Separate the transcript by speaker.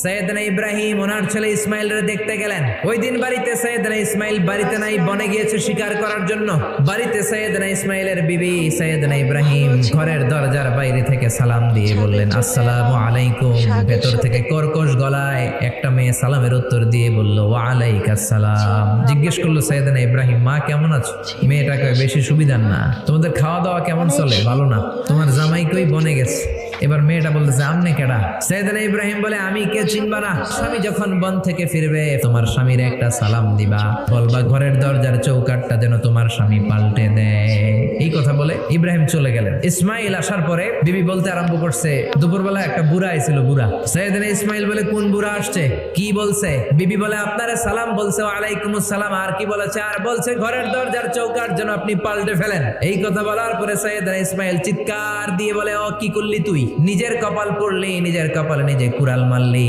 Speaker 1: সৈয়দনা ইব্রাহিম ওনার ছেলে ইসমাইলরে দেখতে গেলেন। ওই দিন বাড়িতে সৈয়দনা ইসমাইল বাড়িতে নাই, বনে গিয়েছে শিকার করার জন্য। বাড়িতে সৈয়দনা ইসমাইলের বিবি সৈয়দনা ইব্রাহিম ঘরের দরজার বাইরে থেকে সালাম দিয়ে বললেন, আসসালামু আলাইকুম। ভেতর থেকে কর্কশ গলায় একটা মেয়ে সালামের উত্তর দিয়ে বলল, ওয়া আলাইকাস সালাম। জিজ্ঞেস করলো সৈয়দনা ইব্রাহিম, মা কেমন আছো? মেয়েটাকে বেশি সুবিধার না, তোমাদের খাওয়া দাওয়া কেমন চলে? ভালো না। তোমার জামাই কই? বনে গেছে। এবার মেয়েটা বলতেছে, আমনে কেডা? সৈয়দনা ইব্রাহিম বলে, আমি কে চিনবা না? স্বামী যখন বন থেকে ফিরবে তোমার স্বামীর একটা সালাম দিবা, বলবা ঘরের দরজার চৌকাটটা যেন তোমার স্বামী পাল্টে দেয়। এই কথা বলে ইব্রাহিম চলে গেলেন। ইসমাইল আসার পরে বিবি বলতে আরম্ভ করছে, দুপুরবেলা একটা বুড়া আইছিল। বুড়া সৈয়দনা ইসমাইল বলে, কোন বুড়া আসছে? কি বলছে? বিবি বলে, আপনারে সালাম বলছে। ওয়ালাইকুমুস সালাম। আর কি বলেছে? আর বলছে ঘরের দরজার চৌকাট যেন আপনি পাল্টে ফেলেন। এই কথা বলার পরে সৈয়দনা ইসমাইল চিৎকার দিয়ে বলে, ও কি করলি তুই? নিজের কপাল পড়লি, নিজের কপালে নিজে কুড়াল মারলি।